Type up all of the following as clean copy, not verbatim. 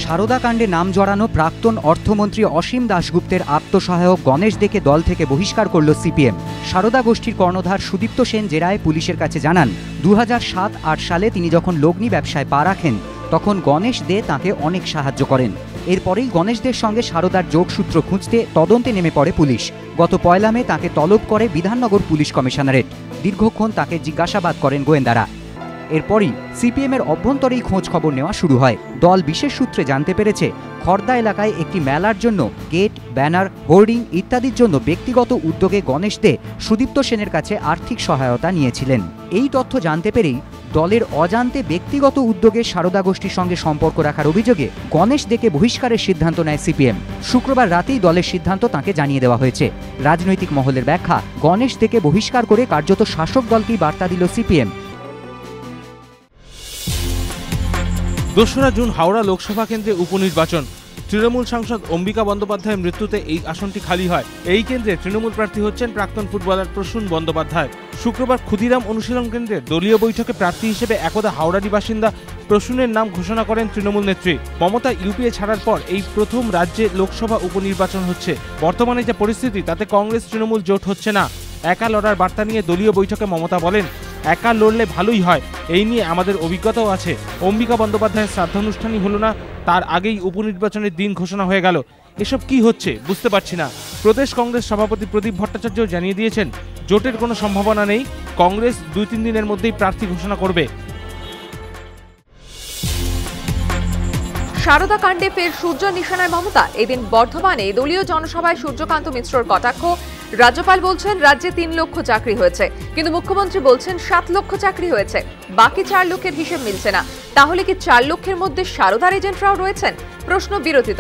সারদা কাণ্ডে নাম জড়ানো প্রাক্তন অর্থমন্ত্রী অসীম দাশগুপ্তের আত্মসহায়ক গণেশ দেকে দল থেকে বহিষ্কার করল সিপিএম। সারদা গোষ্ঠীর কর্ণধার সুদীপ্ত সেন জেরায় পুলিশের কাছে জানান, 2007-08 সালে তিনি যখন লগ্নি ব্যবসায় পা রাখেন তখন গণেশ দে তাঁকে অনেক সাহায্য করেন। এরপরেই গণেশ দের সঙ্গে সারদার যোগসূত্র খুঁজতে তদন্তে নেমে পড়ে পুলিশ। গত 1 মে তাঁকে তলব করে বিধাননগর পুলিশ কমিশনারেট। দীর্ঘক্ষণ তাকে জিজ্ঞাসাবাদ করেন গোয়েন্দারা। এরপরই সিপিএমের অভ্যন্তরেই খোঁজ খবর নেওয়া শুরু হয়। দল বিশেষ সূত্রে জানতে পেরেছে, খর্দা এলাকায় একটি মেলার জন্য গেট, ব্যানার, হোর্ডিং ইত্যাদির জন্য ব্যক্তিগত উদ্যোগে গণেশ দে সুদীপ্ত সেনের কাছে আর্থিক সহায়তা নিয়েছিলেন। এই তথ্য জানতে পেরেই দলের অজান্তে ব্যক্তিগত উদ্যোগে সারদা গোষ্ঠীর সঙ্গে সম্পর্ক রাখার অভিযোগে গণেশ দেকে বহিষ্কারের সিদ্ধান্ত নেয় সিপিএম। শুক্রবার রাতেই দলের সিদ্ধান্ত তাঁকে জানিয়ে দেওয়া হয়েছে। রাজনৈতিক মহলের ব্যাখ্যা, গণেশ দেকে বহিষ্কার করে কার্যত শাসক দলকেই বার্তা দিল সিপিএম। 2রা জুন হাওড়া লোকসভা কেন্দ্রে উপনির্বাচন। তৃণমূল সাংসদ অম্বিকা বন্দ্যোপাধ্যায়ের মৃত্যুতে এই আসনটি খালি হয়। এই কেন্দ্রে তৃণমূল প্রার্থী হচ্ছেন প্রাক্তন ফুটবলার প্রসূন বন্দ্যোপাধ্যায়। শুক্রবার ক্ষুদিরাম অনুশীলন কেন্দ্রে দলীয় বৈঠকে প্রার্থী হিসেবে একদা হাওড়ারই বাসিন্দা প্রসূনের নাম ঘোষণা করেন তৃণমূল নেত্রী। মমতা ইউপিএ ছাড়ার পর এই প্রথম রাজ্যে লোকসভা উপনির্বাচন হচ্ছে। বর্তমানে যে পরিস্থিতি, তাতে কংগ্রেস তৃণমূল জোট হচ্ছে না। একা লড়ার বার্তা নিয়ে দলীয় বৈঠকে মমতা বলেন, একা লড়লে ভালোই হয়, এই নিয়ে আমাদের অভিজ্ঞতাও আছে। অম্বিকা বন্দ্যোপাধ্যায়ের শ্রাদ্ধানুষ্ঠানই হলো না, তার আগেই উপনির্বাচনের দিন ঘোষণা হয়ে গেল। এসব কি হচ্ছে বুঝতে পারছি না। প্রদেশ কংগ্রেস সভাপতি প্রদীপ ভট্টাচার্য জানিয়ে দিয়েছেন, জোটের কোনো সম্ভাবনা নেই, কংগ্রেস 2-3 দিনের মধ্যেই প্রার্থী ঘোষণা করবে। সারদা কাণ্ডে ফের সূর্য নিশানায় মমতা। এদিন বর্ধমানে দলীয় জনসভায় সূর্যকান্ত মিশ্রর কটাক্ষ। রাজ্যপাল বলছেন রাজ্যে 3 লক্ষ চাকরি হয়েছে, কিন্তু মুখ্যমন্ত্রী বলছেন 7 লক্ষ চাকরি হয়েছে, বাকি 4 লক্ষের হিসেব মিলছে না। তাহলে কি 4 লক্ষের মধ্যে সারদার এজেন্টরাও রয়েছেন? প্রশ্ন বিরোধী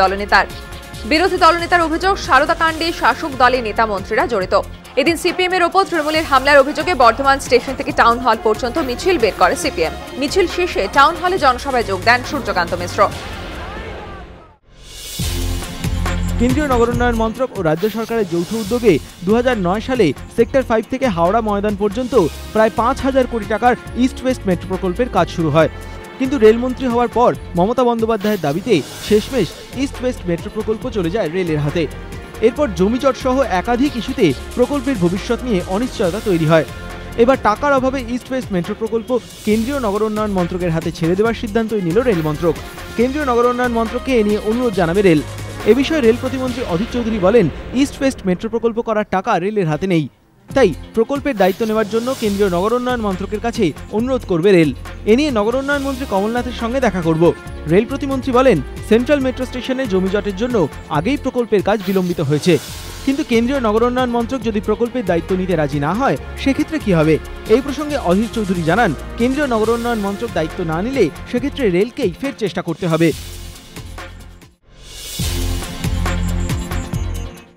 দলনেতার অভিযোগ, সারদা কাণ্ডে শাসক দলের নেতা মন্ত্রীরা জড়িত। এদিন সিপিএম এর ওপর তৃণমূলের হামলার অভিযোগে বর্ধমান স্টেশন থেকে টাউন হল পর্যন্ত মিছিল বের করে সিপিএম। মিছিল শেষে টাউন হলে জনসভায় যোগ দেন সূর্যকান্ত মিশ্র। কেন্দ্রীয় নগরোন্নয়ন মন্ত্রক ও রাজ্য সরকারের যৌথ উদ্যোগে 2009 সালে সেক্টর 5 থেকে হাওড়া ময়দান পর্যন্ত প্রায় 5,000 কোটি টাকার ইস্ট ওয়েস্ট মেট্রো প্রকল্পের কাজ শুরু হয়। কিন্তু রেলমন্ত্রী হওয়ার পর মমতা বন্দ্যোপাধ্যায়ের দাবিতে শেষমেশ ইস্ট ওয়েস্ট মেট্রো প্রকল্প চলে যায় রেলের হাতে। এরপর জমিজট সহ একাধিক ইস্যুতে প্রকল্পের ভবিষ্যৎ নিয়ে অনিশ্চয়তা তৈরি হয়। এবার টাকার অভাবে ইস্ট ওয়েস্ট মেট্রো প্রকল্প কেন্দ্রীয় নগরোন্নয়ন মন্ত্রকের হাতে ছেড়ে দেওয়ার সিদ্ধান্তই নিল রেল মন্ত্রক। কেন্দ্রীয় নগরোন্নয়ন মন্ত্রককে এ নিয়ে অনুরোধ জানাবে রেল। এ বিষয়ে রেল প্রতিমন্ত্রী অধীর চৌধুরী বলেন, ইস্ট ওয়েস্ট মেট্রো প্রকল্প করার টাকা রেলের হাতে নেই, তাই প্রকল্পের দায়িত্ব নেওয়ার জন্য কেন্দ্রীয় নগরোন্নয়ন মন্ত্রকের কাছে অনুরোধ করবে রেল। এ নিয়ে নগরোন্নয়ন মন্ত্রী কমলনাথের সঙ্গে দেখা করব। রেল প্রতিমন্ত্রী বলেন, সেন্ট্রাল মেট্রো স্টেশনে জমিজটের জন্য আগেই প্রকল্পের কাজ বিলম্বিত হয়েছে, কিন্তু কেন্দ্রীয় নগরোন্নয়ন মন্ত্রক যদি প্রকল্পের দায়িত্ব নিতে রাজি না হয় সেক্ষেত্রে কি হবে? এই প্রসঙ্গে অধীর চৌধুরী জানান, কেন্দ্রীয় নগরোন্নয়ন মন্ত্রক দায়িত্ব না নিলে সেক্ষেত্রে রেলকেই ফের চেষ্টা করতে হবে।